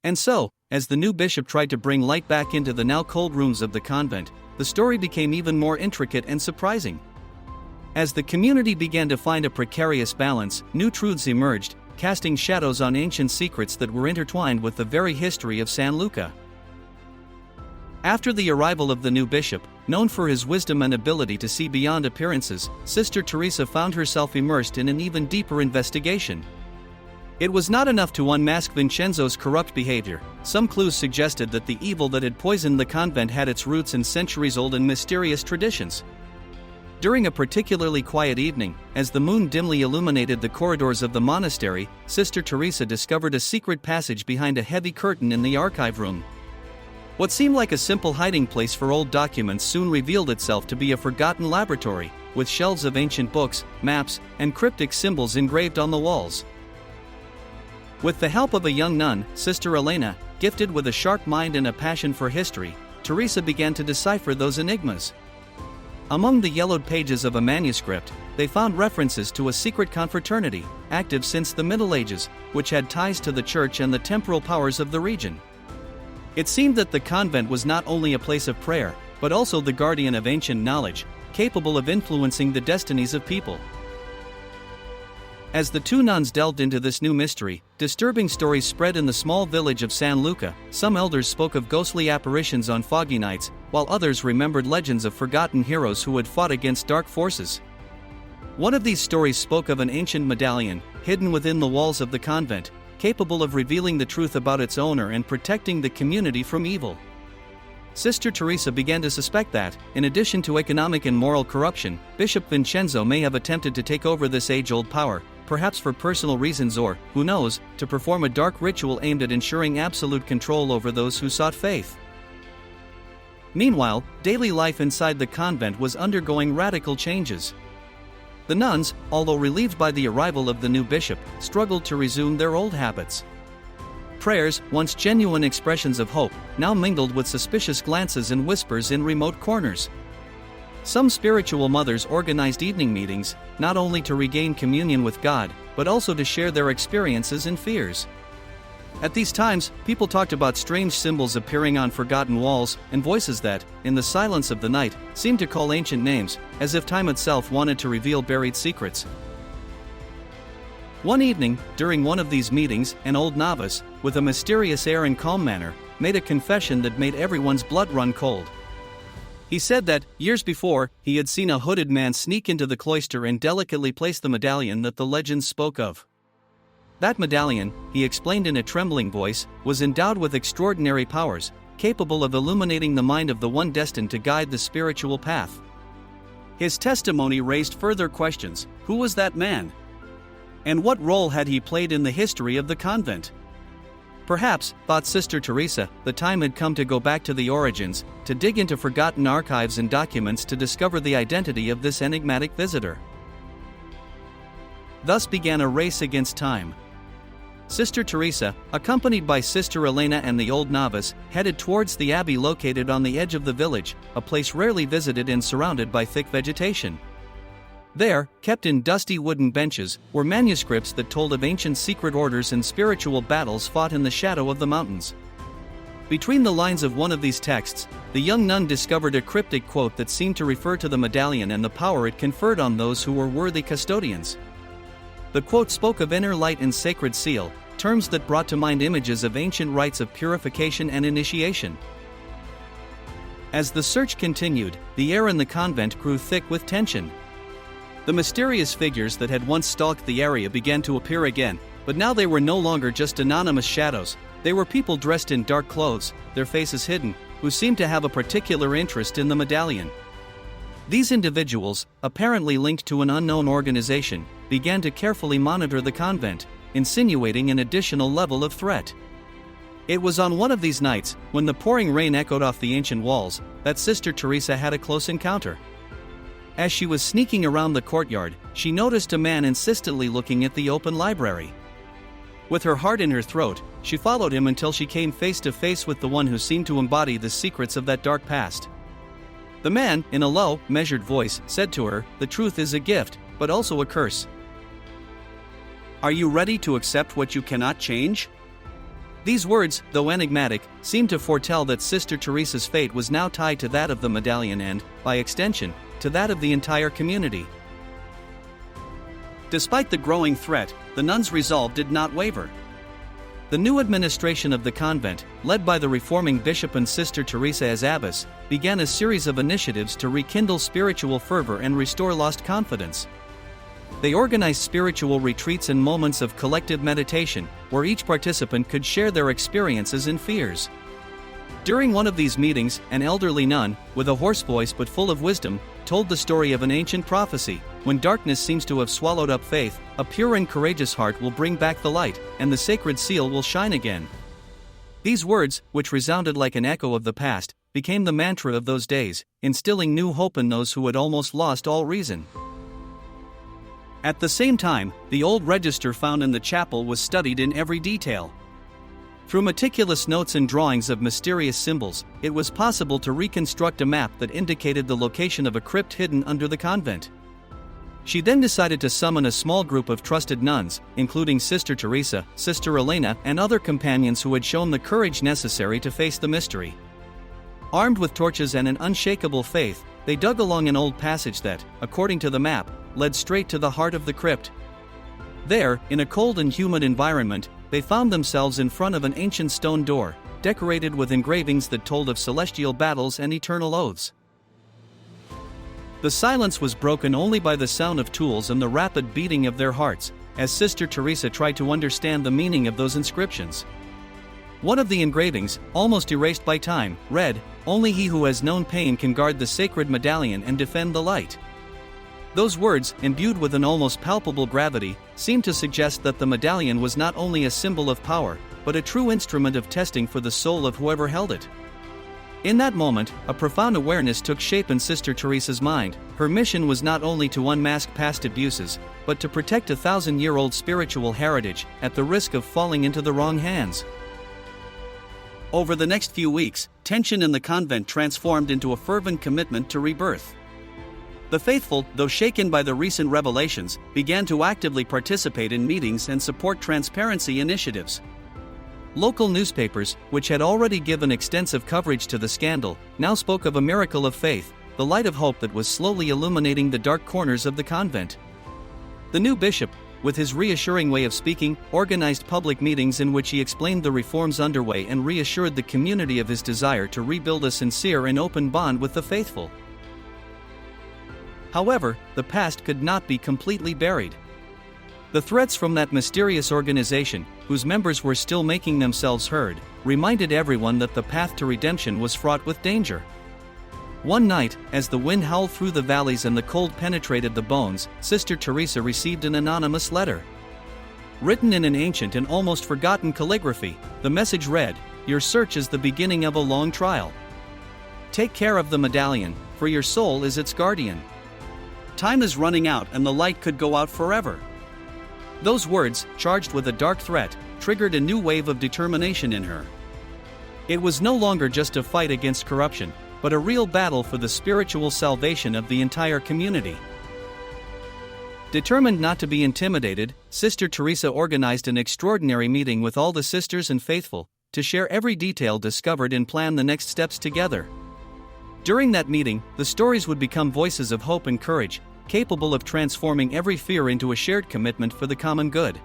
And so, as the new bishop tried to bring light back into the now cold rooms of the convent, the story became even more intricate and surprising. As the community began to find a precarious balance, new truths emerged, casting shadows on ancient secrets that were intertwined with the very history of San Luca. After the arrival of the new bishop, known for his wisdom and ability to see beyond appearances, Sister Teresa found herself immersed in an even deeper investigation. It was not enough to unmask Vincenzo's corrupt behavior. Some clues suggested that the evil that had poisoned the convent had its roots in centuries-old and mysterious traditions. During a particularly quiet evening, as the moon dimly illuminated the corridors of the monastery, Sister Teresa discovered a secret passage behind a heavy curtain in the archive room. What seemed like a simple hiding place for old documents soon revealed itself to be a forgotten laboratory, with shelves of ancient books, maps, and cryptic symbols engraved on the walls. With the help of a young nun, Sister Elena, gifted with a sharp mind and a passion for history, Teresa began to decipher those enigmas. Among the yellowed pages of a manuscript, they found references to a secret confraternity, active since the Middle Ages, which had ties to the church and the temporal powers of the region. It seemed that the convent was not only a place of prayer, but also the guardian of ancient knowledge, capable of influencing the destinies of people. As the two nuns delved into this new mystery, disturbing stories spread in the small village of San Luca. Some elders spoke of ghostly apparitions on foggy nights, while others remembered legends of forgotten heroes who had fought against dark forces. One of these stories spoke of an ancient medallion, hidden within the walls of the convent, capable of revealing the truth about its owner and protecting the community from evil. Sister Teresa began to suspect that, in addition to economic and moral corruption, Bishop Vincenzo may have attempted to take over this age-old power, perhaps for personal reasons or, who knows, to perform a dark ritual aimed at ensuring absolute control over those who sought faith. Meanwhile, daily life inside the convent was undergoing radical changes. The nuns, although relieved by the arrival of the new bishop, struggled to resume their old habits. Prayers, once genuine expressions of hope, now mingled with suspicious glances and whispers in remote corners. Some spiritual mothers organized evening meetings, not only to regain communion with God, but also to share their experiences and fears. At these times, people talked about strange symbols appearing on forgotten walls, and voices that, in the silence of the night, seemed to call ancient names, as if time itself wanted to reveal buried secrets. One evening, during one of these meetings, an old novice, with a mysterious air and calm manner, made a confession that made everyone's blood run cold. He said that, years before, he had seen a hooded man sneak into the cloister and delicately place the medallion that the legends spoke of. That medallion, he explained in a trembling voice, was endowed with extraordinary powers, capable of illuminating the mind of the one destined to guide the spiritual path. His testimony raised further questions. Who was that man? And what role had he played in the history of the convent? Perhaps, thought Sister Teresa, the time had come to go back to the origins, to dig into forgotten archives and documents to discover the identity of this enigmatic visitor. Thus began a race against time. Sister Teresa, accompanied by Sister Elena and the old novice, headed towards the abbey located on the edge of the village, a place rarely visited and surrounded by thick vegetation. There, kept in dusty wooden benches, were manuscripts that told of ancient secret orders and spiritual battles fought in the shadow of the mountains. Between the lines of one of these texts, the young nun discovered a cryptic quote that seemed to refer to the medallion and the power it conferred on those who were worthy custodians. The quote spoke of inner light and sacred seal, terms that brought to mind images of ancient rites of purification and initiation. As the search continued, the air in the convent grew thick with tension. The mysterious figures that had once stalked the area began to appear again, but now they were no longer just anonymous shadows. They were people dressed in dark clothes, their faces hidden, who seemed to have a particular interest in the medallion. These individuals, apparently linked to an unknown organization, began to carefully monitor the convent, insinuating an additional level of threat. It was on one of these nights, when the pouring rain echoed off the ancient walls, that Sister Teresa had a close encounter. As she was sneaking around the courtyard, she noticed a man insistently looking at the open library. With her heart in her throat, she followed him until she came face to face with the one who seemed to embody the secrets of that dark past. The man, in a low, measured voice, said to her, "The truth is a gift, but also a curse. Are you ready to accept what you cannot change?" These words, though enigmatic, seemed to foretell that Sister Teresa's fate was now tied to that of the medallion and, by extension, to that of the entire community. Despite the growing threat, the nuns' resolve did not waver. The new administration of the convent, led by the reforming bishop and Sister Teresa as abbess, began a series of initiatives to rekindle spiritual fervor and restore lost confidence. They organized spiritual retreats and moments of collective meditation, where each participant could share their experiences and fears. During one of these meetings, an elderly nun, with a hoarse voice but full of wisdom, told the story of an ancient prophecy: when darkness seems to have swallowed up faith, a pure and courageous heart will bring back the light, and the sacred seal will shine again. These words, which resounded like an echo of the past, became the mantra of those days, instilling new hope in those who had almost lost all reason. At the same time, the old register found in the chapel was studied in every detail. Through meticulous notes and drawings of mysterious symbols, it was possible to reconstruct a map that indicated the location of a crypt hidden under the convent. She then decided to summon a small group of trusted nuns, including Sister Teresa, Sister Elena, and other companions who had shown the courage necessary to face the mystery. Armed with torches and an unshakable faith, they dug along an old passage that, according to the map, led straight to the heart of the crypt. There, in a cold and humid environment, they found themselves in front of an ancient stone door, decorated with engravings that told of celestial battles and eternal oaths. The silence was broken only by the sound of tools and the rapid beating of their hearts, as Sister Teresa tried to understand the meaning of those inscriptions. One of the engravings, almost erased by time, read, "Only he who has known pain can guard the sacred medallion and defend the light." Those words, imbued with an almost palpable gravity, seemed to suggest that the medallion was not only a symbol of power, but a true instrument of testing for the soul of whoever held it. In that moment, a profound awareness took shape in Sister Teresa's mind. Her mission was not only to unmask past abuses, but to protect a 1,000-year-old spiritual heritage, at the risk of falling into the wrong hands. Over the next few weeks, tension in the convent transformed into a fervent commitment to rebirth. The faithful, though shaken by the recent revelations, began to actively participate in meetings and support transparency initiatives. Local newspapers, which had already given extensive coverage to the scandal, now spoke of a miracle of faith, the light of hope that was slowly illuminating the dark corners of the convent. The new bishop, with his reassuring way of speaking, organized public meetings in which he explained the reforms underway and reassured the community of his desire to rebuild a sincere and open bond with the faithful. However, the past could not be completely buried. The threats from that mysterious organization, whose members were still making themselves heard, reminded everyone that the path to redemption was fraught with danger. One night, as the wind howled through the valleys and the cold penetrated the bones, Sister Teresa received an anonymous letter. Written in an ancient and almost forgotten calligraphy, the message read, "Your search is the beginning of a long trial. Take care of the medallion, for your soul is its guardian. Time is running out and the light could go out forever." Those words, charged with a dark threat, triggered a new wave of determination in her. It was no longer just a fight against corruption, but a real battle for the spiritual salvation of the entire community. Determined not to be intimidated, Sister Teresa organized an extraordinary meeting with all the sisters and faithful, to share every detail discovered and plan the next steps together. During that meeting, the stories would become voices of hope and courage, capable of transforming every fear into a shared commitment for the common good.